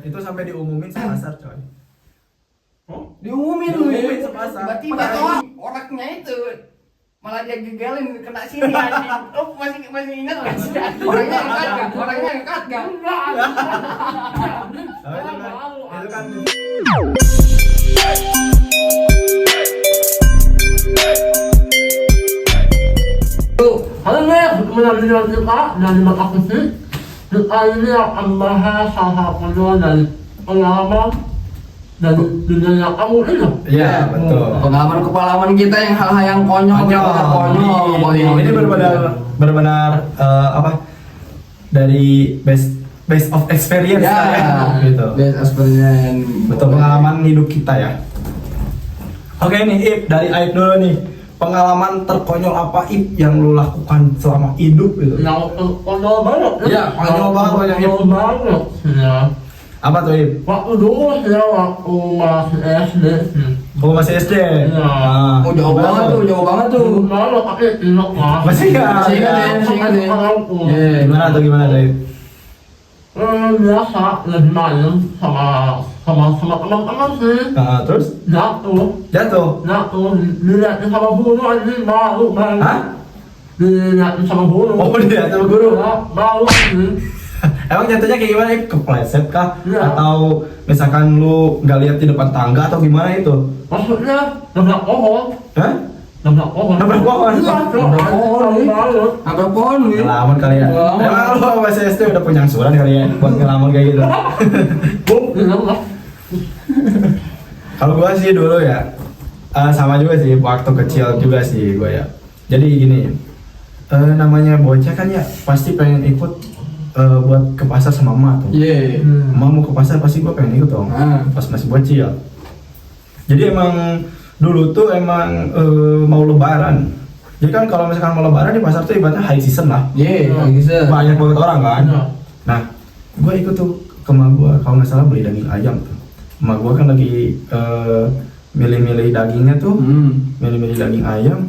Itu sampai diumumin sepasar coy. Diumumin sepasar. Berarti orangnya itu malah dia gegalin kena sini anjing. Oh masih ingat nggak sih? Orangnya angkat gak? Itu kan Halo nih, kembali dengan kita dan aku sih. Kita ini akan bahas salah satu dari pengalaman dari dunia yang kamu ini. iya betul. Pengalaman kita yang hal-hal yang konyol. Ini benar-benar apa? Dari base of experience Ya, gitu. best experience. Betul, pengalaman hidup kita ya. Oke nih Ip, dari Aib dulu nih. Pengalaman terkonyol apa Ip yang lu lakukan selama hidup gitu? Yang konyol banget. Iya, konyol banget. Konyol banget. Ya. Apa tuh Ip? Waktu dulu ya, waktu masih SD. Oh masih SD? Iya. Ah. Oh jauh banget tuh. Lalu tapi ingat lah. Masih ingat? Masih ingat ya. Gimana tuh Ip? Biasa lagi main sama teman-teman sih. Terus? Jatuh? Dilihatin sama guru anjing, malu banget. Hah? Dilihatin sama guru. Oh dia sama guru? Malu anjing. Emang jatuhnya kayak gimana? Kepleset kah? Iya. Atau misalkan lu gak lihat di depan tangga atau gimana itu? Maksudnya nabrak pohon. Hah? Nabrak pohon. Nabrak pohon? Iya, nabrak pohon. Banget. Nabrak pohon nih. Ngelamun kali ya? Ngelamun. Emang lu masih SD udah punya angsuran kali ya? Buat ngelamun kayak gitu? Kalau gua sih dulu ya sama juga sih, waktu kecil juga sih gua ya. Jadi gini, namanya bocah kan ya pasti pengen ikut buat ke pasar sama emak tuh. Iya. Emak mau ke pasar pasti gua pengen ikut dong. Pas masih bocil. Jadi emang dulu tuh emang mau lebaran. Jadi kan kalau misalkan mau lebaran di pasar tuh ibaratnya high season lah. Iya, bisa. Banyak banget orang kan. Iya. Nah, gua ikut tuh ke emak gua, kalau nggak salah beli daging ayam tuh. Emak gua kan lagi milih-milih dagingnya tuh, milih-milih daging ayam.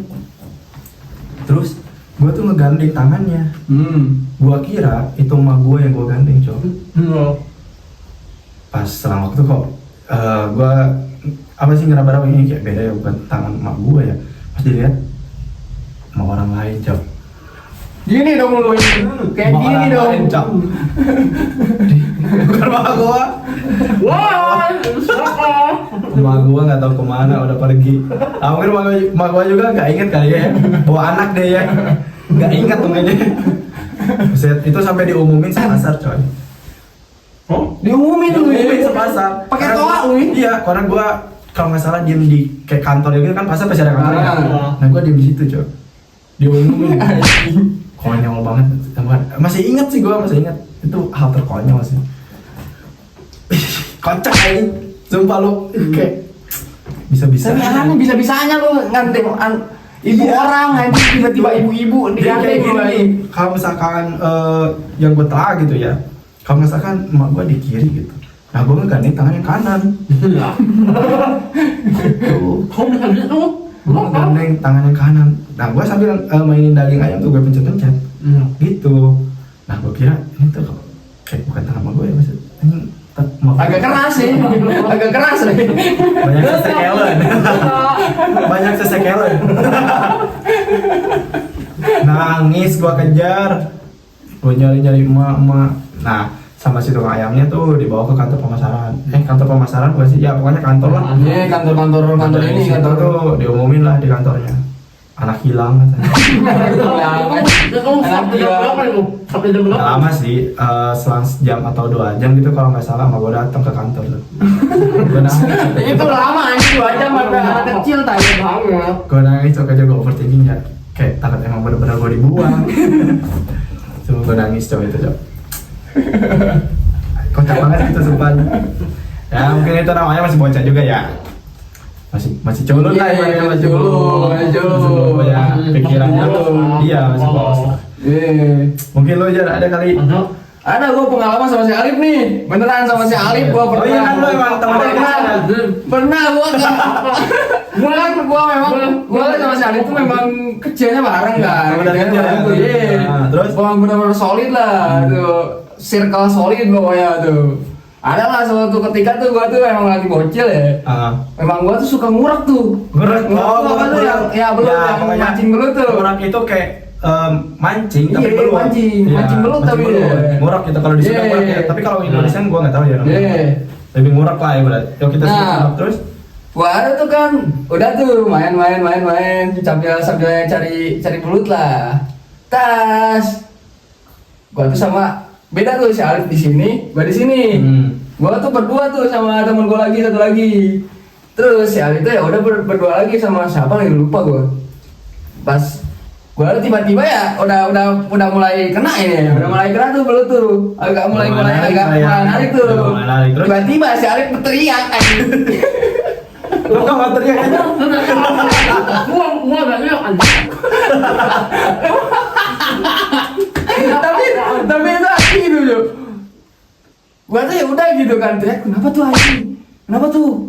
Terus gua tuh ngegandeng tangannya. Gua kira itu emak gua yang gua gandeng, coy. Pas selang waktu kok gua apa sih ngeraba-raba ini kayak beda ya, bukan tangan emak gua ya. Pas dilihat sama orang lain, coy. Gini dong lu ini. Kayak Sama gini orang dong. lain, Cok. Bukan emak gua. Wah, siapa? Emak gua nggak tahu kemana, udah pergi. Mungkin emak gua juga nggak inget kali ya, bawa anak deh ya, nggak inget tuh kayaknya. Buset, itu sampai diumumin sepasar coy. Diumumin sepasar. Pakai Karena toa gua- lu. Iya, karena gua kalau nggak salah diem di kayak kantor gitu kan, pasar pasti ada kantornya. Nah gua diem di situ coy. Diumumin. Konyol banget. Masih inget sih gua, masih inget. Itu hal terkonyol sih. Kocak ini. Sumpah lu kayak bisa-bisa. Tapi aneh bisa-bisanya lu nganteng ibu Iya. orang anjing tiba-tiba ibu-ibu Dia kayak digandeng lu gini, anjing. kalau misalkan yang gue telah gitu ya, kalau misalkan emak gue di kiri gitu, nah gue ngegandeng tangan yang kanan. Kok bisa gitu? Gue ngegandeng tangan yang kanan. Nah gue sambil mainin daging ayam tuh gue pencet-pencet, gitu. Nah gue kira ini tuh kayak bukan tangan emak gue ya, maksud ini Agak keras sih. Agak keras nih. banyak sesekelen. Banyak sesekelen. Nangis gua kejar. Gua nyari-nyari emak. Nah, sama si tukang ayamnya tuh dibawa ke kantor pemasaran. Kantor pemasaran bukan sih? Ya, pokoknya kantor lah. Iya, kantor ini Di situ kantor tuh diumumin lah di kantornya. Anak hilang katanya. Sampai jam berapa itu? Sampai jam Nggak berapa? lama sih, selang sejam atau 2 jam gitu kalau nggak salah, sama gue datang ke kantor tuh. Gue nangis. itu lama anjing 2 jam sampai anak kecil tanya banget. Gue nangis tuh aja gue overthinking ya. Kayak takut emang bener-bener gue dibuang. Cuma gue nangis coba itu coba. Kocak banget gitu sumpah. Ya mungkin itu namanya masih bocah juga ya. Masih culun lah Iya, masih culun. ya pikirannya tuh. Iya masih polos lah. Mungkin lo aja ada kali. Ada gua pengalaman sama si Alif nih. Beneran sama si Alif gua pernah. Oh iya kan lo emang teman Pernah gua sama si Alif tuh memang kecilnya bareng kan. Teman dari kecil ya? Iya. Nah, terus? Memang benar-benar solid lah tuh. Circle solid pokoknya tuh. Ada lah suatu ketika tuh gua tuh emang lagi bocil ya. Memang gua tuh suka ngurak tuh. Ngurak. Tuh apa tuh yang belut yang pokoknya mancing belut tuh. Ngurak itu kayak mancing tapi Iya, belut. mancing belut tapi ya. Ngurak itu kalau di sini Iya. ngurak ya. Tapi kalau Indonesia gua nggak tahu ya. Iya. Lebih ngurak lah ya berarti. Yuk kita ngurak terus. Gua ada tuh kan, udah tuh main sambil cari belut lah. Tas. Gua tuh sama beda tuh si Alif di sini, gua di sini. Gua tuh berdua tuh sama temen gua lagi satu lagi. Terus si Alif tuh ya udah berdua lagi sama siapa lagi lupa gua. Pas gua tiba-tiba ya udah mulai kena ya, udah mulai kena tuh belut tuh. Agak mulai narik tuh. Tiba-tiba si Alif berteriak anjing. Lo kan teriak aja. Gua enggak lihat anjing. tapi itu asli gitu loh. Gua tuh ya udah gitu kan, teriak kenapa tuh anjing? Kenapa tuh?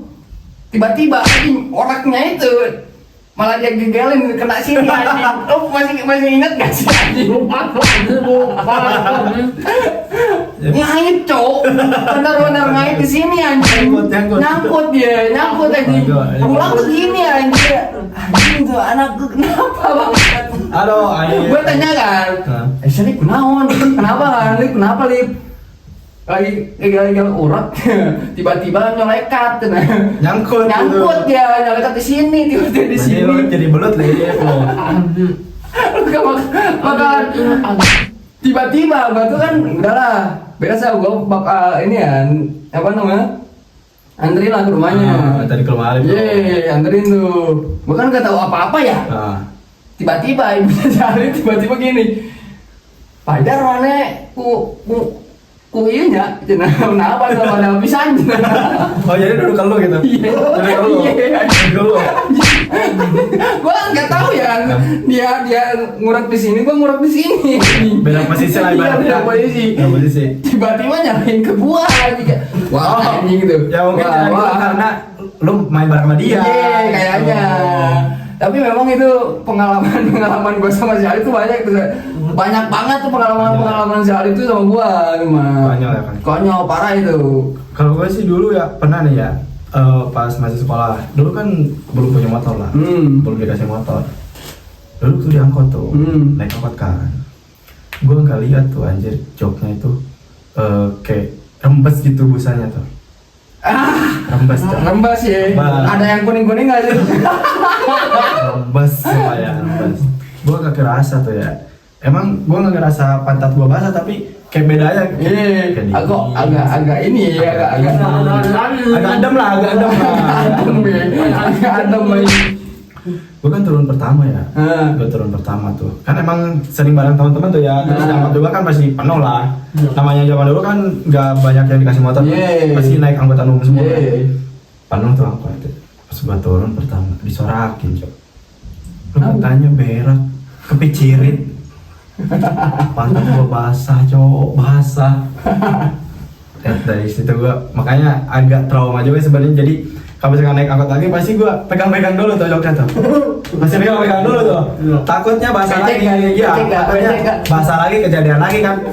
Tiba-tiba anjing orangnya itu malah dia gegalin kena sini anjing. Lo masih ingat gak sih anjing? Lupa tuh anjing lu. Ngait cok, benar-benar ngait ke sini anjing. Nyangkut anjing. Pulang ke sini anjing. Anjing tuh anakku kenapa banget? Halo, ayo. Gue tanya kan, Lip kunaon? Kenapa Lip? Kenapa Lip? Lagi urat, tiba-tiba nyolekat, nyangkut ya, nyolekat di sini, tiba-tiba di sini. Jadi belut lagi. Bakalan tiba-tiba, gua tuh kan udahlah, biasa gua bakal ini ya, apa namanya? Anterin lah ke rumahnya. Tadi ke rumah Alif. Iya, anterin tuh. Gua kan gak tahu apa-apa ya. Tiba-tiba ibunya cari tiba-tiba gini. Padahal mana ku iya nya kenapa sama ada pisan. Oh jadi duduk kalau gitu. Iya. Gua enggak tahu ya. Dia ngurak di sini, gua ngurak di sini. Beda posisi lah ibaratnya. Beda posisi. Tiba-tiba nyalain ke gua lagi kayak wah anjing gitu. Ya mungkin karena lu main bareng sama dia. Iya, kayaknya. Tapi memang itu pengalaman gue sama si Ali tuh banyak banget tuh pengalaman si Ali tuh sama gue Konyol ya kan? Konyol parah itu. Kalau gue sih dulu ya pernah nih ya pas masih sekolah. Dulu kan belum punya motor lah, belum dikasih motor. Dulu tuh diangkot tuh, naik angkot kan. Gue nggak lihat tuh anjir joknya itu kayak rembes gitu busanya tuh. Rembes ya. Ada yang kuning nggak sih? Rembes gue gak kerasa tuh ya. Emang gue gak ngerasa pantat gue basah tapi kayak beda aja. Agak ini ya, agak adem lah. Gue kan turun pertama ya. Gue turun pertama tuh. Kan emang sering bareng teman-teman tuh ya. Terus angkot juga kan pasti penuh lah. Namanya zaman dulu kan gak banyak yang dikasih motor. Pasti naik angkutan umum semua. Penuh tuh angkot. Pas gue turun pertama disorakin cok. Lu tanya berak kepicirit. Pantat gue basah cowok, basah. Dari situ gue makanya agak trauma juga sebenarnya. Jadi kalau misalkan naik angkot lagi pasti gue pegang-pegang dulu tuh joknya tuh. Masih pegang dulu tuh. Takutnya basah lagi. Iya, takutnya basah lagi kejadian lagi kan.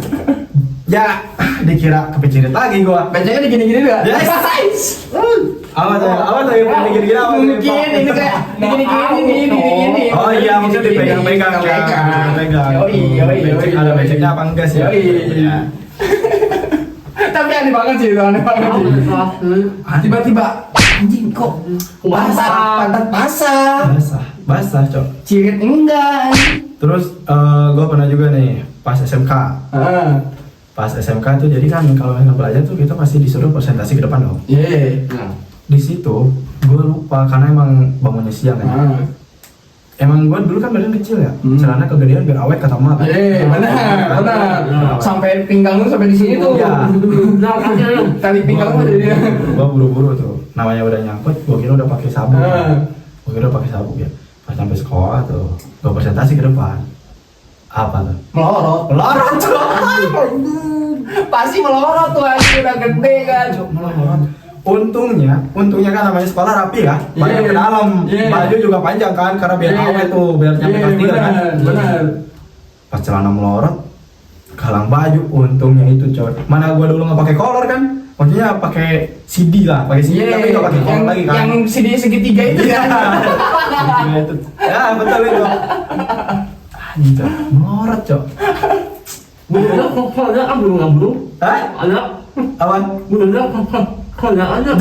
Ya, dikira kepicirit lagi gue. Beceknya digini-gini juga. Yes. Apa tuh yang digini-gini apa? Mungkin ini kayak digini-gini. Oh iya, mungkin dipegang-pegang ya. Dipegang. Yoi. Ada beceknya apa enggak sih? Iya. Tapi aneh banget sih itu, aneh banget sih. Tiba-tiba anjing kok basah, pantat basah cok. Cirit enggak. Terus gue pernah juga nih pas SMK. Pas SMK tuh jadi kan kalau yang belajar tuh kita pasti disuruh presentasi ke depan dong. Iya. Di situ gue lupa karena emang bangunnya siang kan. Emang gue dulu kan badan kecil ya, celana kegedean biar awet kata emak. Iya, benar. Sampai pinggang lu sampai di sini tuh. Iya. Tali pinggang lu jadi. Gue buru-buru tuh, namanya udah nyangkut, gue kira udah pakai sabuk. Ya. Pas sampai sekolah tuh, gue presentasi ke depan. Apa tuh? Melorot tuh. Pasti melorot tuh aja udah gede kan. Melorot. Untungnya kan namanya sekolah rapi ya, banyak ke dalam, baju juga panjang kan, karena biar awet tuh, biar nyampe kelas 3 kan. Benar. Pas celana melorot, galang baju, untungnya itu coy. Mana gua dulu nggak pakai kolor kan, maksudnya pakai CD lah, pakai CD tapi nggak pakai kolor lagi kan? Yang CD segitiga itu Iya. kan. Ya betul itu. Anjir, ngorot cok. Bunyinya kokonya kan belum. Hah? Ada. Apa? Bunyinya kokonya aja.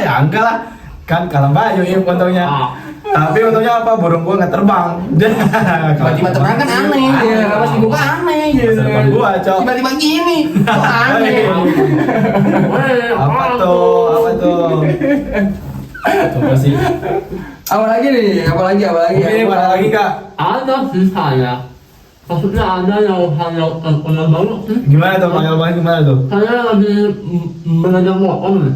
Ya enggak lah, kan kalau baju ya untungnya. Ah. Tapi untungnya apa? Burung gua nggak terbang. Tiba-tiba terang kan aneh ya, pas dibuka aneh gitu. Masa depan gua, Cok. Tiba-tiba gini, kok aneh. Apa tuh? Apa tuh? Coba sih. Apa lagi nih? Apa lagi? Ini mana lagi kak? Ada sih saya. Maksudnya ada yang hal terkenal banget sih. Gimana tuh? Panggil banget gimana tuh? Saya lagi belajar motor nih.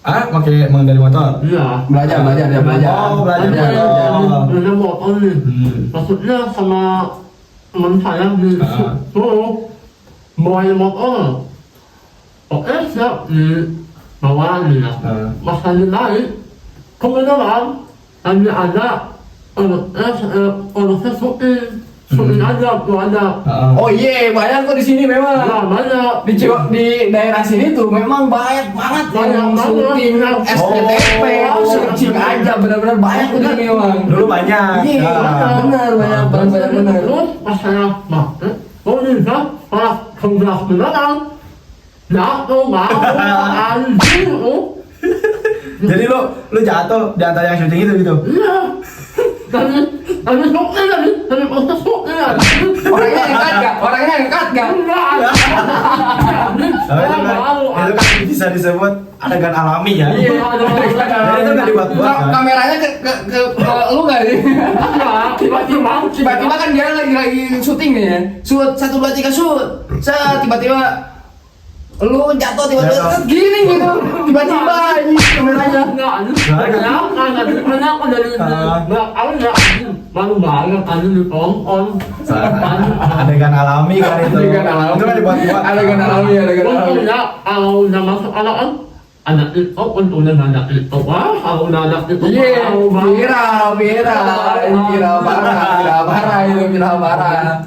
Ah, pakai mengendari motor? Iya. Belajar. Oh, belajar. Belajar motor nih. Maksudnya sama teman saya di Solo bawain motor. Oke, siap bawa nih lah. Pas lagi naik, kebenaran lagi ada orangnya syuting aja, tuh ada. Oh iya, banyak tuh di sini memang. Nah, banyak. Di daerah sini tuh memang banyak banget yang syuting SCTV, searching aja benar-benar banyak tuh di sini memang. Dulu banyak. Iya, benar banyak. Terus pas saya makan, oh ini kan, pas kebelas beneran. Nah, tuh mau anjing, Jadi lu jatuh di antara yang syuting itu gitu? iya. Tapi syuting dari proses syuting ya. Orangnya yang cut gak? Enggak. Tapi itu kan bisa disebut adegan alami ya? Iya, Jadi itu nggak dibuat-buat kan? Kameranya ke lu gak sih? Tiba-tiba kan dia lagi syuting nih ya. Shoot 1 2 3 shoot. Tiba-tiba lu jatuh tiba-tiba gini gitu. Tiba-tiba ini kameranya. Karena aku dari belakang ya baru banget tadi ditonton. Adegan alami kan itu? Itu kan dibuat-buat. Adegan alami. Untungnya kalau udah masuk anak ada TikTok, untungnya nggak ada TikTok. Wah, kalau udah ada TikTok, Iya, viral parah.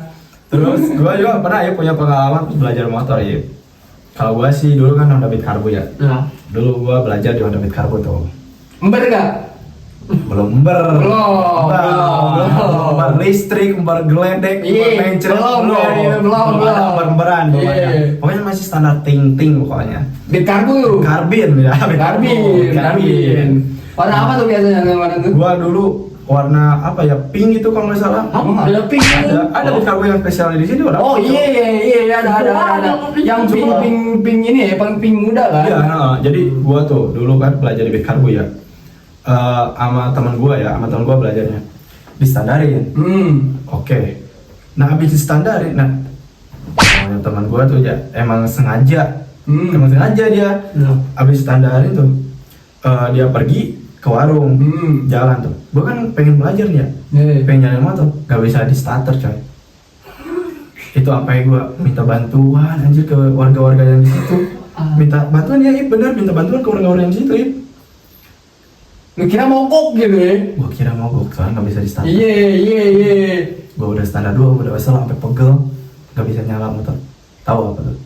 Terus gua juga pernah ya punya pengalaman belajar motor ya. Kalau gua sih dulu kan Honda Beat Carbo ya. Ya. Dulu gua belajar di Honda Beat Carbo tuh. Ember gak? Belum ember listrik, ember geledek, ember mencret, belum. ember-emberan pokoknya. Pokoknya masih standar ting-ting pokoknya. Beat Carbo. Karbin ya, Karbin. Warna apa tuh biasanya warna tuh? Gua dulu warna apa ya, pink itu kalau nggak salah. Ada pink. Ada Beat Carbo yang spesial di sini ada. Oh iya ada. Yang pink ini ya, pink muda kan? Iya, jadi gua tuh dulu kan belajar di Beat Carbo ya. Sama teman gua belajarnya distandarin. Oke. Nah, habis distandarin, teman gua tuh ya emang sengaja dia habis standarin tuh dia pergi ke warung jalan tuh. Gua kan pengen belajar nih ya, pengen jalan motor, gak bisa di starter coy. Itu sampai gua minta bantuan anjir ke warga-warga yang di situ. Minta bantuan ya, bener minta bantuan ke warga-warga yang di situ ya. Lu kira mogok gitu ya? Gua kira mogok soalnya gak bisa di starter. Iya. Gua udah standar 2, udah kesel sampai pegel, gak bisa nyala motor. Tahu apa tuh?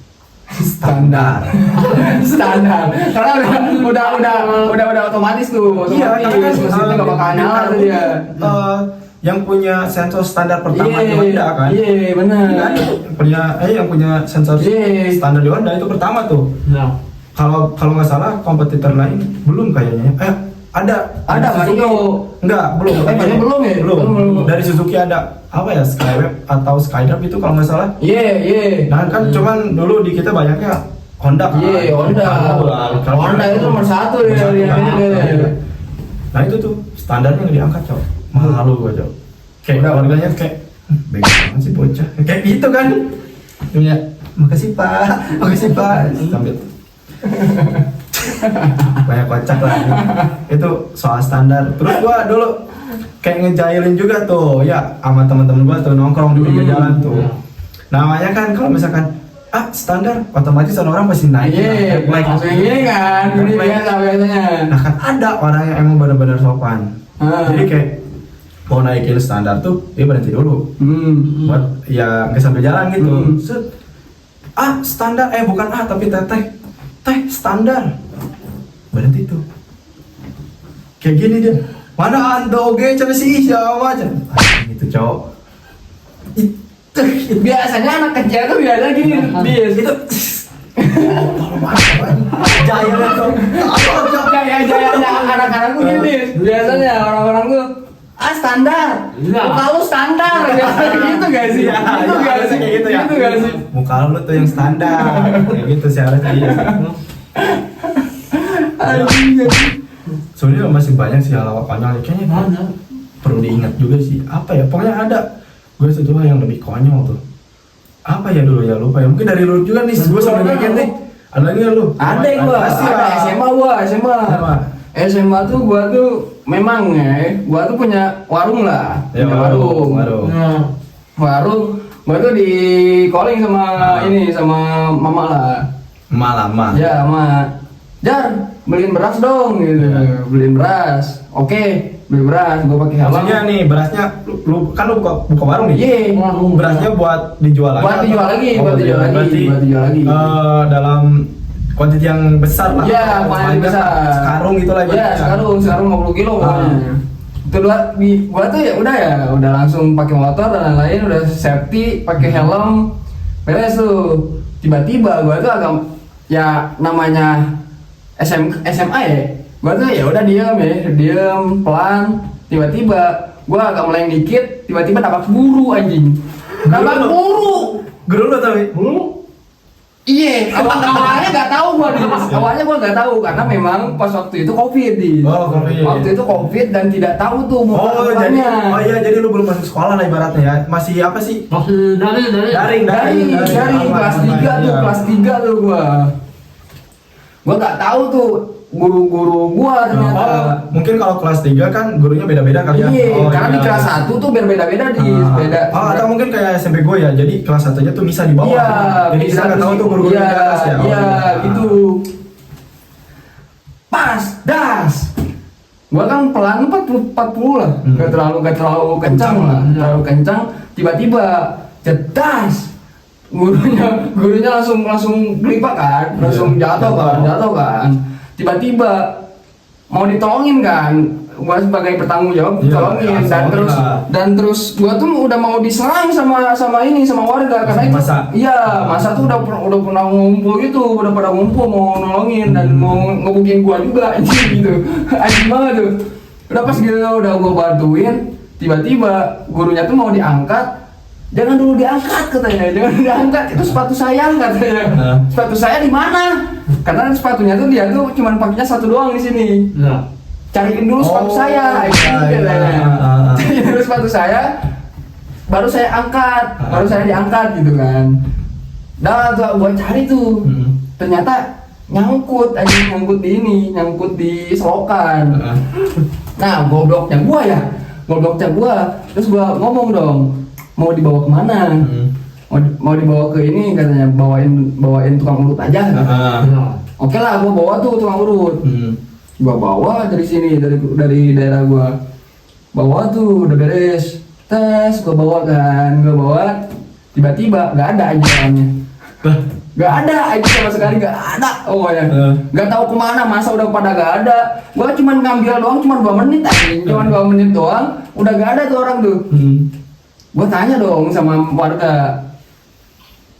Standar. Karena udah otomatis tuh. Iya, mesinnya gak bakal nyala tuh dia. Yang punya sensor standar pertama di Honda kan? Iya, benar. Yang punya sensor standar di Honda itu pertama tuh. Ya. Kalau nggak salah kompetitor lain belum kayaknya. Ada Mario. Enggak, belum. Belum ya? Belum. Dari Suzuki ada apa ya, Skywave atau Skydrive itu kalau nggak salah. Iya. Nah kan cuman dulu di kita banyaknya Honda. Iya, Honda itu nomor 1 ya. Nah itu tuh standarnya nggak diangkat cok. Malu gua cok. Kayak warganya kayak bego banget sih bocah. Kayak gitu kan. Punya makasih pak. Sambil banyak kocak lah ini. Itu soal standar. Terus gua dulu kayak ngejailin juga tuh ya sama teman-teman gua tuh nongkrong di pinggir jalan tuh. Namanya kan kalau misalkan standar otomatis orang pasti naik. Iya, langsung ini kan. Ini biasa biasanya. Nah kan ada orang yang emang benar-benar sopan. Jadi kayak mau naikin standar tuh dia berhenti dulu. Buat ya nggak sampai jalan gitu. Set. Standar bukan tapi teteh. teh standar. Berhenti tuh. Kayak gini dia. Mana anda oge coba sih siapa aja. Gitu cowok. Itu Biasanya anak kecil tuh biasa gini dia. itu jaya tuh. Jaya-jayanya anak-anak tuh gini. Biasanya orang-orang tuh standar. Iya. Muka lu standar. Gitu gak sih? Iya, Gitu iya, gak sih? kayak gitu ya. Gitu gak sih? Muka lu tuh yang standar. Kayak gitu sih harusnya iya. Sebenarnya masih banyak sih hal konyol kayaknya Mana? perlu diingat juga sih. Apa ya? Pokoknya ada. Gue satu hal yang lebih konyol tuh. Apa ya dulu ya lupa ya. Mungkin dari lu juga nih. Gue sampai mikir nih. Ada lagi nggak lu? Ada gua, Pasti ada lah. SMA gua, SMA. Apa? SMA tuh gua tuh memang ya, gua tuh punya warung lah, Ya, punya warung. Nah, warung. Gua tuh di calling sama ini sama mama lah. Lama. Ya, ma. Jar, beliin beras dong gitu. Ya. Beliin beras. Oke, beli beras, gua pakai helm. Maksudnya nih berasnya lu kan lu buka warung nih. Iya. Berasnya buat dijual lagi. Buat dijual lagi, buat dijual lagi, Berarti, buat dijual lagi. dalam kuantitas yang besar lah. Iya, kuantitas besar. Sekarung gitu lah. Iya, sekarung 50 kilo pokoknya. Kedua gua tuh ya udah langsung pakai motor dan lain-lain, udah safety, pakai helm. Beres tuh. Tiba-tiba gua tuh agak ya namanya SMA ya. Gua tuh ya udah diam pelan. Tiba-tiba gua agak meleng dikit, tiba-tiba nabrak buru anjing. Nabrak buru. Guru lu tapi. Iya, awalnya nggak tahu gua nih. Awalnya gua nggak tahu karena memang pas waktu itu COVID di. Oh, COVID. Waktu itu COVID dan tidak tahu tuh mau Oh iya jadi lu belum masuk sekolah lah ibaratnya ya. Masih apa sih? masih dari. dari kelas 3 tuh, kelas 3 tuh gua. Gua nggak tahu tuh guru-guru gua ternyata. Oh, mungkin kalau kelas 3 kan gurunya beda-beda kali ya. Iya, Oh, karena di iya. kelas 1 tuh berbeda-beda di beda. Oh, atau mungkin kayak SMP gue ya. Jadi kelas 1-nya tuh bisa di bawah. Iya, Jadi kita nggak tahu tuh guru-guru iya, di atas ya. Oh, iya, gitu. Pas, das. Gua kan pelan 40 lah. Gak terlalu kencang lah. Terlalu kencang, tiba-tiba cedas. Gurunya langsung gelipak kan, langsung jatuh kan. Tiba-tiba mau ditolongin kan. Gua sebagai bertanggung jawab Iya, tolongin ya, dan terus gua tuh udah mau diserang sama warga karena itu masa tuh udah pernah ngumpul gitu, udah pada ngumpul mau nolongin dan mau ngebukin gua juga anjing gitu. Anjing banget tuh. Udah pas gitu udah gua bantuin, tiba-tiba gurunya tuh mau diangkat. Jangan dulu diangkat katanya, jangan diangkat, itu sepatu saya katanya. Sepatu saya di mana? Karena sepatunya tuh dia tuh cuman pakainya satu doang di sini. Nah, Cariin dulu sepatu saya, cariin dulu sepatu saya, baru saya angkat, baru saya diangkat gitu kan. Dah tuh gua cari tuh, ternyata nyangkut nyangkut di selokan. Nah gobloknya gua, terus gua ngomong dong, mau dibawa kemana? Mau dibawa ke ini katanya, bawain tukang urut aja. Oke lah, gua bawa tuh tukang urut. Gua bawa dari sini, dari daerah gua bawa tuh udah beres tes, gua bawa tiba-tiba nggak ada aja orangnya, nggak ada aja sama sekali, nggak ada pokoknya. Nggak tahu kemana, masa udah pada nggak ada. Gua cuman ngambil doang, cuma 2 menit aja, cuma 2 menit doang udah nggak ada tuh orang tuh. Gua tanya dong sama warga,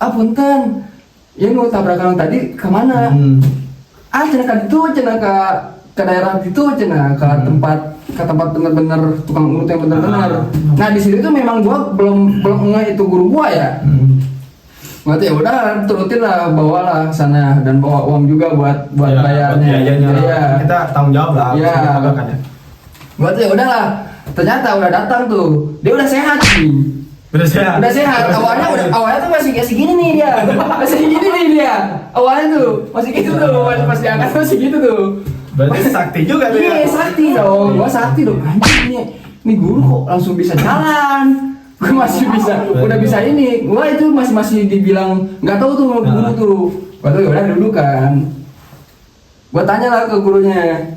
punten ya nu tabrakan tadi kemana? Cenah itu ke daerah itu cenah ke tempat bener-bener tukang urut yang bener-bener. Nah di situ tuh memang gua belum nge itu guru gua ya. Berarti ya udah turutin lah, bawalah sana dan bawa uang juga buat bayarnya. Iya. Kita tanggung jawab lah. Iya. Berarti ya udahlah. Ternyata udah datang tuh, dia udah sehat nih. Udah sehat. Awalnya tuh masih gini nih dia. Awalnya tuh masih gitu tuh, pas diangkat masih gitu tuh. Berarti sakti juga tuh ya. Iya, sakti dong. Gua sakti dong. Anjing nih guru kok langsung bisa jalan. Gua masih bisa, udah bisa ini. Gua itu masih dibilang nggak tahu tuh guru tuh. Gua tuh udah dulu kan. Gua tanya lah ke gurunya.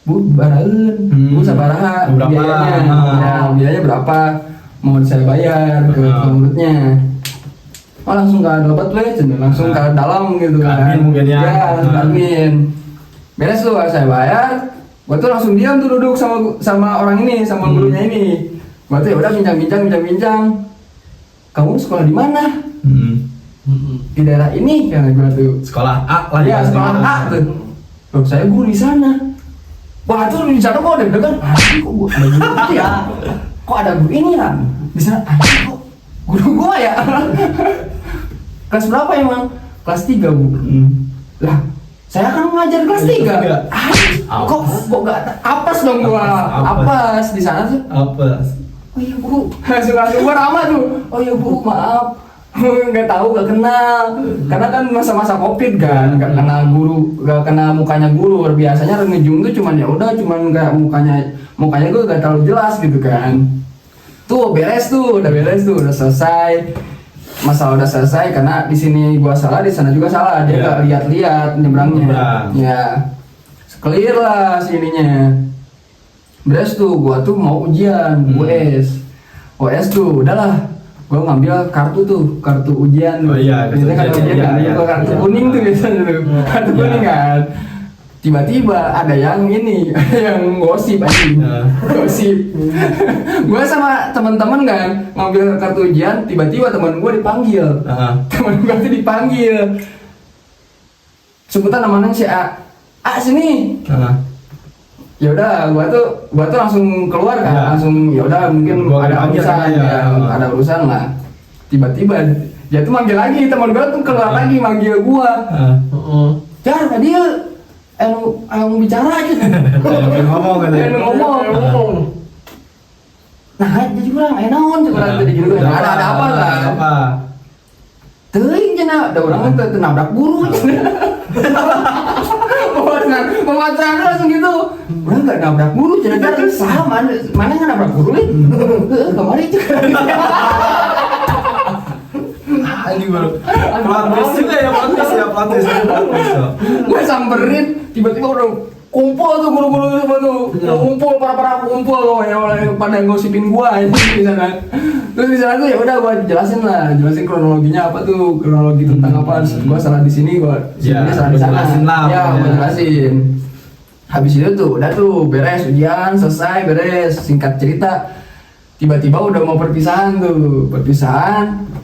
Bu, baraeun. Bu sabaraha biayanya. Biayanya berapa? Mau saya bayar ke muridnya. Oh langsung ke lebat weh, langsung ke dalam gitu kan. Admin mungkin ya. Ya, langsung ke admin. Beres tuh saya bayar, gua tuh langsung diam tuh duduk sama orang ini, sama gurunya ini. Gua tuh ya udah bincang. Kamu sekolah di mana? Di daerah ini kan gua tuh. Sekolah A lah Ya, sekolah A tuh. Loh, saya guru di sana. Wah, tuh di sana kok deg-degan. Kok gua ada guru ya? Kok ada guru ini ya? Di sana kok guru gua ya? Kelas berapa emang? Kelas 3, Bu. Lah, saya kan ngajar kelas 3. Kok gak apes dong gua? Apes di sana tuh. Apes. Oh iya, Bu. Langsung gua ramah tuh. Oh iya, Bu, maaf. Nggak tahu, nggak kenal, karena kan masa-masa covid kan, nggak kenal guru, nggak kenal mukanya guru. Biasanya ngejum tuh cuman nggak mukanya gue nggak terlalu jelas gitu kan. Tuh udah beres tuh, udah selesai, masalah udah selesai. Karena di sini gua salah, di sana juga salah, dia nggak lihat-lihat nyebrangnya, ya clear lah sininya. Beres tuh, gua tuh mau ujian OS tuh, udahlah. Gue ngambil kartu ujian. Oh iya, biasanya kan ujian kan, gua kartu kuning tuh biasanya tuh, kartu kuning kan. Tiba-tiba ada yang ini, yang gosip aja, gosip. Gue sama teman-teman kan ngambil kartu ujian, tiba-tiba teman gue dipanggil. Teman gue tuh dipanggil. Sebutan namanya si A. A sini. Ya udah, gua tuh langsung keluar kan, langsung ya udah mungkin ada urusan ada urusan lah. Tiba-tiba dia tuh manggil lagi, teman gua tuh keluar lagi manggil gua. Jar, tadi yang bicara aja. Ngomong. Nah, dia juga naon coba tadi gitu. Ada apa lah? Apa? Teuing cenah, ada orang teh nabrak guru cenah. Pemasaran langsung gitu. Udah nggak nabrak guru, cenah sama. Mana nggak nabrak guru nih? Kemarin itu. Ini baru. Plot juga ya, plot twist. Gue samperin, tiba-tiba udah kumpul tuh guru-guru semua tuh, kumpul para kumpul yang pada ngosipin gua di sana. Terus di sana tuh ya udah gua jelasin kronologinya apa tuh, kronologi tentang apa. Gua salah di sini, gua salah di sana. Ya, gua jelasin. Habis itu tuh udah tuh beres ujian, selesai, beres. Singkat cerita, tiba-tiba udah mau perpisahan,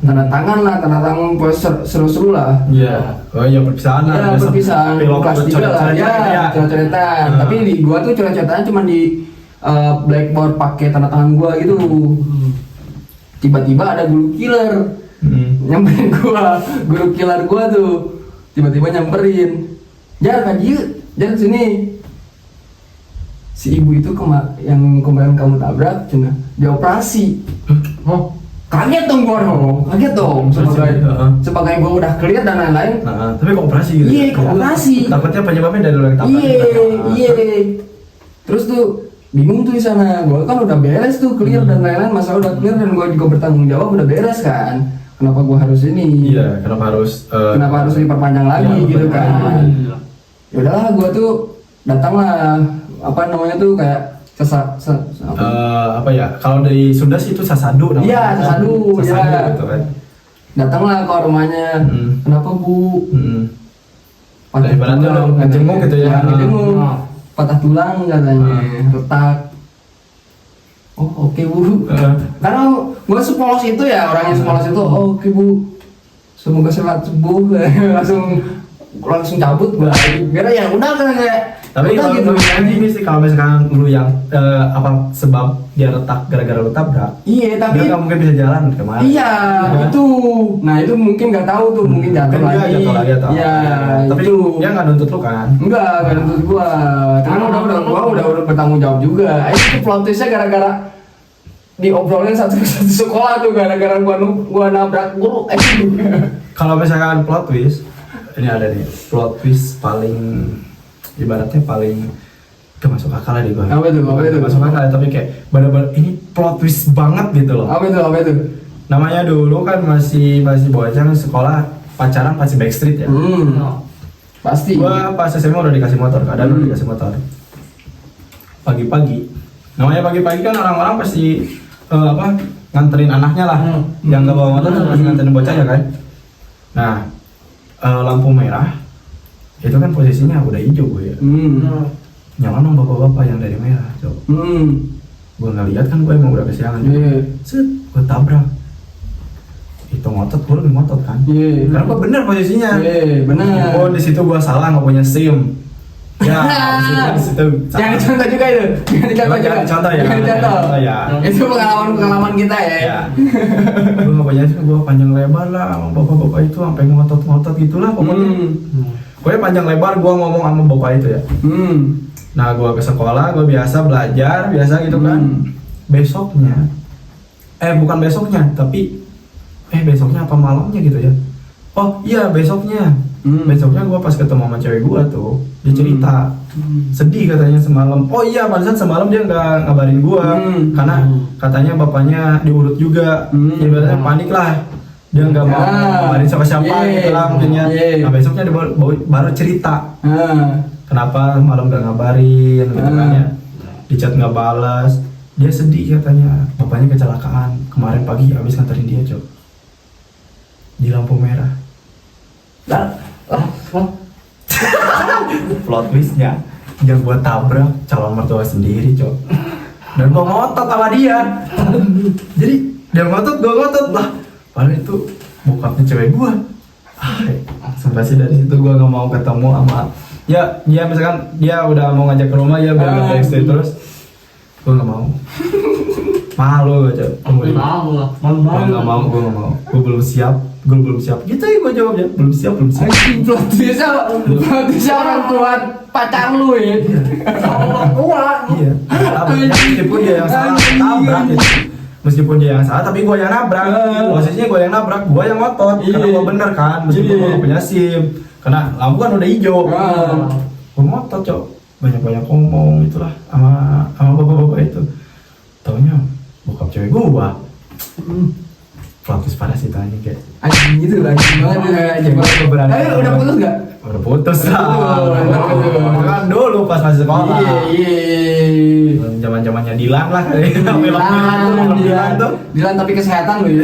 tanda tangan seru-seru lah. Iya. Oh iya, perpisahan lah. Ya, perpisahan kelas 3 lah, ya, coret-coretan. Tapi di gua tuh coret-coretan cuma di blackboard pakai tanda tangan gua gitu. Tiba-tiba ada guru killer nyamperin gua, guru killer gua tuh tiba-tiba nyamperin. Jar, sini. Si ibu itu yang kemarin kamu tabrak, cina dioperasi. Kaget dong gua sebagai gua udah clear dan lain-lain. Tapi kok operasi gitu? Iya, kok operasi. Takutnya penyebabnya dari orang tabrak. Iya. Terus tuh bingung tuh di sana. Gua kan udah beres tuh clear dan lain-lain, masalah udah clear dan gua juga bertanggung jawab udah beres kan. Kenapa gua harus ini? Iya, kenapa harus diperpanjang lagi gitu kan? Ya udahlah, gua tuh datanglah kayak apa ya? Kalau dari Sunda sih itu sasadu namanya. Iya, sasadu ya. Gitu kan. Datanglah ke rumahnya. Kenapa, Bu? Patah tulang, ngejenguk gitu ya. Patah tulang katanya, retak. Oh, oke, Bu. Karena gue sepolos itu ya, orangnya sepolos itu. Oh, oke, Bu. Semoga cepat sembuh. langsung cabut gue. Biar ya udah kan kayak. Tapi kalau gitu gini sih, kalau misalkan lu yang sebab dia retak gara-gara lu tabrak. Iya, tapi dia nggak mungkin bisa jalan kemana. Iya, itu. Nah, itu mungkin nggak tahu tuh, mungkin jatuh lagi. Iya, tapi itu. Dia nggak nuntut lu kan? Nggak nuntut gua. Karena udah bertanggung jawab juga. Itu plot twistnya gara-gara diobrolin satu sekolah tuh, gara-gara gua nabrak guru. Kalau misalkan plot twist, ini ada nih plot twist paling ibaratnya paling gak masuk akal lah di gua. Apa itu? Masuk akal, tapi kayak bener-bener ini plot twist banget gitu loh. Apa itu? Namanya dulu kan masih bocah sekolah pacaran pasti Backstreet ya. Pasti. Gua pas SMA udah dikasih motor, kadang udah dikasih motor. Pagi-pagi. Namanya pagi-pagi kan orang-orang pasti nganterin anaknya lah. Yang gak bawa motor tuh pasti nganterin bocahnya kan. Nah, lampu merah itu kan posisinya udah hijau gue ya. Nyala dong bapak-bapak yang dari merah, Cok. Gue nggak lihat kan, gue emang udah kesiangan. Set, gue tabrak. Itu ngotot, gue lebih ngotot kan. Karena gue bener posisinya. Bener. Oh, di situ gue salah nggak punya SIM. Ya, di situ. Jangan dicontoh juga itu. Jangan dicontoh ya. Jangan dicontoh. Ya. Itu pengalaman kita ya. Ya. Gue nggak punya SIM, gue panjang lebar lah sama bapak-bapak itu sampai ngotot-ngotot gitulah pokoknya. Pokoknya panjang lebar gue ngomong sama bapak itu ya. Nah, gue ke sekolah, gue biasa belajar, biasa gitu kan. Besoknya, bukan besoknya, tapi besoknya apa malamnya gitu ya. Oh iya, besoknya. Besoknya gue pas ketemu sama cewek gue tuh, dia cerita sedih katanya semalam. Oh iya, pada saat semalam dia nggak ngabarin gue karena katanya bapaknya diurut juga. Ibaratnya panik lah, dia nggak mau ngabarin siapa-siapa gitu lah mungkinnya. Nah, besoknya dia baru cerita kenapa malam nggak ngabarin gitu kan ya. Di chat nggak balas, dia sedih katanya bapaknya kecelakaan kemarin pagi habis nganterin dia, Cok, di lampu merah. Plot twistnya yang gue tabrak calon mertua sendiri, Cok. Dan gue ngotot sama dia. Jadi dia ngotot, gue ngotot lah. Padahal itu bokapnya cewek gue. Sampai sih dari situ gue nggak mau ketemu sama ya. Dia misalkan dia udah mau ngajak ke rumah ya biar nggak backstreet terus. Gue nggak mau. Malu gue, Cok. Gue nggak mau. Gue belum siap. Gitu ya gue jawabnya. Belum siap. Plot twist orang tua pacar lu ya. Orang tua. Iya. Meskipun dia yang salah tabrak gitu. Meskipun dia yang salah tapi gue yang nabrak. Posisinya gue yang nabrak, gue yang ngotot. Karena gue bener kan. Meskipun gue gak punya SIM. Karena lampu kan udah hijau. Gue ngotot, Cok. Banyak ngomong itulah sama bapak-bapak itu. Taunya bokap cewek gue. Fokus pada situ aja kayak Anjing gitu lah, anjing banget ya. Tapi udah putus gak? Udah putus kan dulu pas masih sekolah. Iya. Zaman-zamannya Dilan lah kali. Dilan tapi kesehatan loh ya.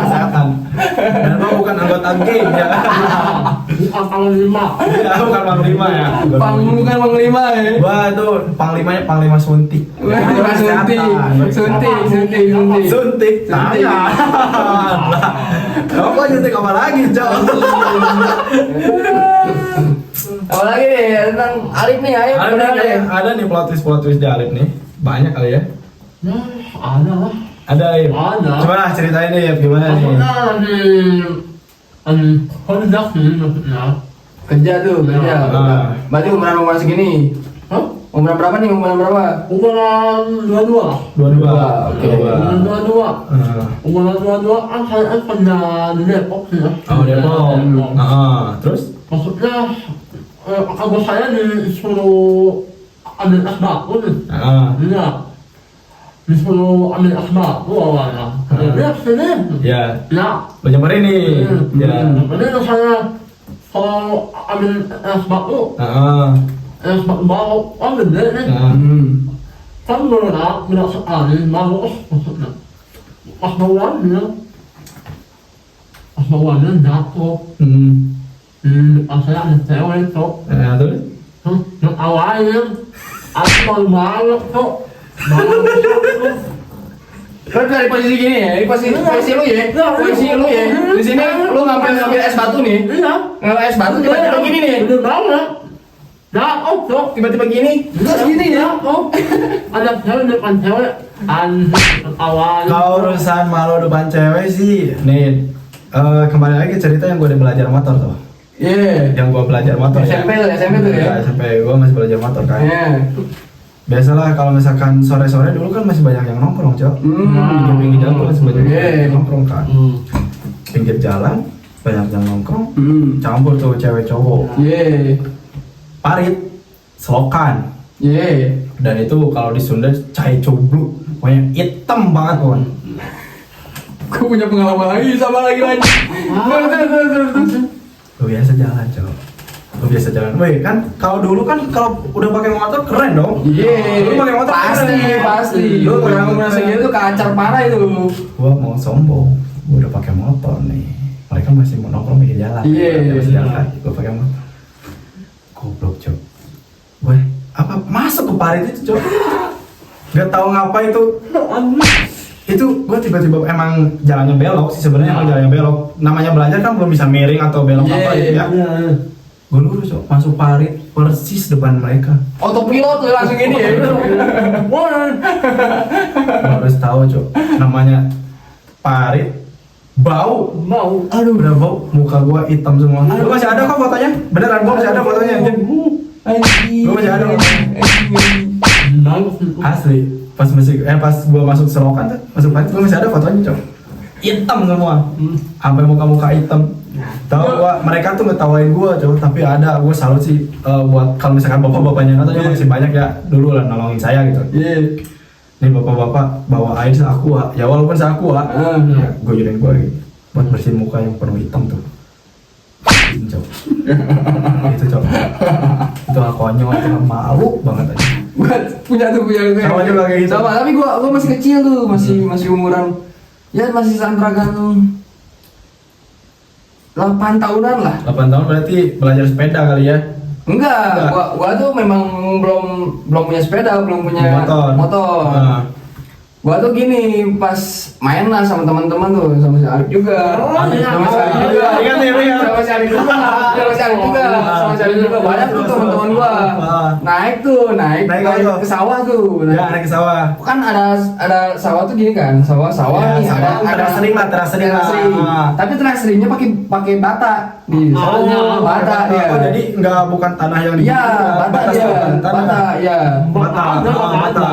Kesehatan. Dan lo bukan anggota geng ya. Bukan panglima. Iya, bukan panglima ya. Bukan panglima ya. Wah, itu panglima suntik. Suntik. Kamu kok nyuntik apa lagi, Cok? Apalagi nih tentang Alif nih, ayo Ada nih plot twist di Alif nih. Banyak kali ya. Ada lah. Ada ya. Coba lah ceritain deh ya gimana nih. Maksudnya lagi kondak sih maksudnya. Kerja. Berarti umuran segini. Umuran berapa nih? Umuran 22 lah. 22. Oke. Umuran 22. Umuran 22 kan saya pernah di Depok sih ya. Oh, Depok. Terus? Maksudnya abang saya disuruh ambil es batu nih. Iya. Disuruh ambil es batu awalnya. Dia sini. Ya. Ya. Lo nyamperin nih. Ya. Jadi saya kalau ambil es batu, es batu bau kan gede nih. Kan berat sekali, bagus maksudnya. Pas bawaannya jatuh. Pas saya ada cewek tuh. Terus? Yang awalnya aku malu-malu tuh. Kan dari posisi gini ya, di posisi lu ya. Di sini lu ngambil es batu nih. Iya. Ngambil es batu tiba-tiba gini nih. Udah banget. Jatuh tuh. Tiba-tiba gini. Terus gini ya. Ada cewek depan cewek. Awalnya. Kalau urusan malu depan cewek sih, nih kembali lagi cerita yang gue udah belajar motor tuh. Iya. Yang gue belajar motor SMP tuh ya. SMP gue masih belajar motor kan. Iya. Biasalah kalau misalkan sore-sore dulu kan masih banyak yang nongkrong, Cok. Pinggir jalan tuh masih banyak yang nongkrong kan. Pinggir jalan banyak yang nongkrong. Campur tuh cewek cowok. Iya. Parit, selokan. Iya. Dan itu kalau di Sunda cai cobluk, pokoknya hitam banget kan. Gue punya pengalaman lagi sama lagi. Lu biasa jalan, Cok. Lu biasa jalan. Weh, kan kalau dulu kan kalau udah pakai motor keren dong. Iya. Lu pakai motor pasti. Lu umur segitu kacar parah itu. Gua mau sombong. Gua udah pakai motor nih. mereka masih mau nongkrong di jalan. Iya. Masih jalan kaki, gue pakai motor. Goblok cok. Gue apa masuk ke parit itu cok. Gak tahu ngapa itu. Itu gue tiba-tiba emang jalannya belok sih sebenarnya, emang jalannya belok. Namanya belajar kan belum bisa miring atau belok apa gitu ya. Gue lurus cok, masuk parit persis depan mereka. Autopilot tuh langsung ini ya. Lo harus tahu cok, namanya parit bau. Aduh udah bau, muka gua hitam semua. Lu masih ada kok fotonya? Beneran gua masih ada fotonya anjing. Gua masih ada asli. Pas gua masuk selokan tuh, masuk parit gua masih ada fotonya cok. Hitam semua, sampai muka-muka hitam. Tahu gua mereka tuh ngetawain gua cok, tapi ada gua salut sih buat kalau misalkan bapak-bapaknya katanya masih banyak ya dulu lah nolongin saya gitu. Ini bapak-bapak bawa air seakua, ya walaupun seakua, ya, gue jodohin gue gitu, buat bersihin muka yang penuh hitam tuh. Cok. Itu cok. Itu konyol, itu malu banget aja. Gua punya tuh. Sama juga kayak gitu. Sama, tapi gua masih kecil tuh, masih umuran ya masih antara 8 tahunan lah. 8 tahun berarti belajar sepeda kali ya? Enggak. Gua tuh memang belum punya sepeda, belum punya motor. Nah. Gua tuh gini, pas main lah sama teman-teman tuh, sama si Arif juga. Sama si Arif juga. Ingat ya? Sama si Arif juga. Sama si Arif juga. Banyak tuh teman-teman gua. Naik ke sawah tuh. Ya, naik ke sawah. Kan ada sawah tuh gini kan, sawah Ya, nih sawah ada teras sering lah. Tapi teras seringnya pakai bata di bata dia. Oh, jadi bukan tanah yang Iya, bata dia. Bata.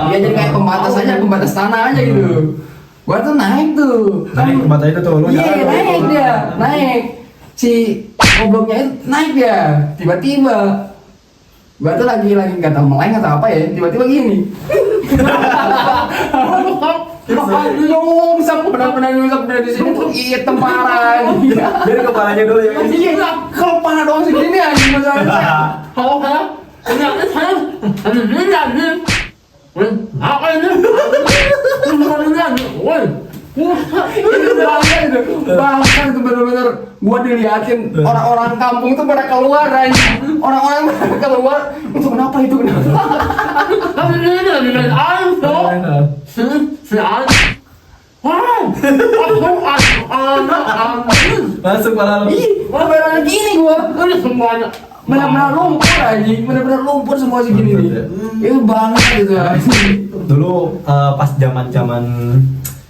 Iya, jadi kayak pembatas aja, pembatas tanah aja gitu. Gua tuh naik tuh. Naik ke bata itu tuh, lu Iya, naik dia. Naik. Si gobloknya itu naik dia. Tiba-tiba gua tuh lagi enggak tahu meleng atau apa ya, tiba-tiba gini. Nyungsap benar-benar dari sini tuh hitam parah. Jadi kepalanya dulu ya. Iya, kepala doang segini aja masalahnya. Ternyata saya ada lihat nih. Apa ini? Bahkan itu bener-bener gua diliatin orang-orang kampung tuh pada keluar aja. Orang-orang pada keluar. Itu kenapa? Tapi ini dengan air tuh. Si air. Wah, Masuk malah lu. Ih, bener-bener gini gua. ini semuanya. Bener-bener lumpur aja. Bener-bener lumpur semua segini nih. Itu banget gitu. Dulu pas zaman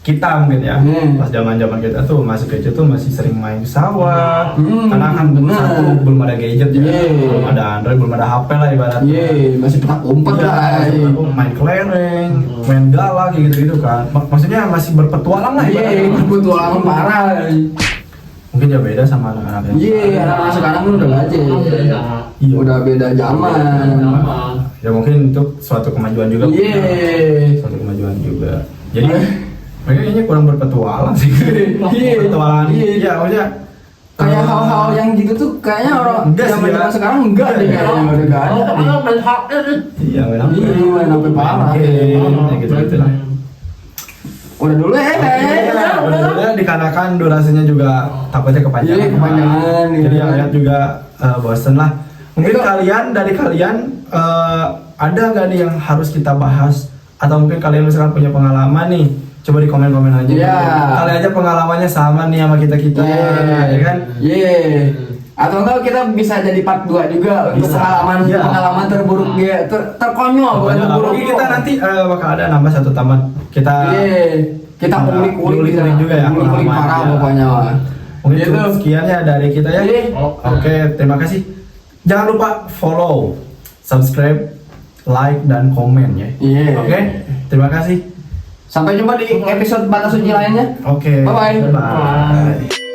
kita mungkin ya, pas zaman kita tuh masih kecil tuh masih sering main di sawah, karena kan satu belum ada gadget ya, belum ada Android, belum ada HP lah ibaratnya. Masih petak umpet lah. Main kelereng, main galak gitu kan. Maksudnya masih berpetualang lah ibaratnya. Berpetualang parah. Mungkin ya beda sama anak-anak yang anak-anak sekarang kan udah gadget. Iya. Udah beda zaman. Ya mungkin itu suatu kemajuan juga. Suatu kemajuan juga. Jadi mereka kayaknya kurang berpetualang sih. Berpetualang. Iya, maksudnya kayak hal-hal yang gitu tuh kayaknya orang zaman sekarang enggak deh kayaknya udah enggak ada. Iya, main HP parah. Gitu lah. Udah dulu ya kayaknya. Udah dulu ya, dikarenakan durasinya juga takutnya kepanjangan. Kepanjangan. Jadi yang juga bosen lah. Mungkin dari kalian ada nggak nih yang harus kita bahas, atau mungkin kalian misalkan punya pengalaman nih, coba di komen aja. Kali aja pengalamannya sama nih sama kita ya kan? Atau enggak kita bisa jadi part 2 juga untuk pengalaman terburuk dia, terkonyol bukan terburuk. Kita nanti bakal ada nambah satu taman. Kita ulik-ulik juga ya. Ulik parah pokoknya. Mungkin itu sekiannya dari kita ya. Oke, terima kasih. Jangan lupa follow, subscribe, like, dan komen ya. Oke, terima kasih. Sampai jumpa di episode Batas Suci lainnya. Oke. Bye-bye. Bye.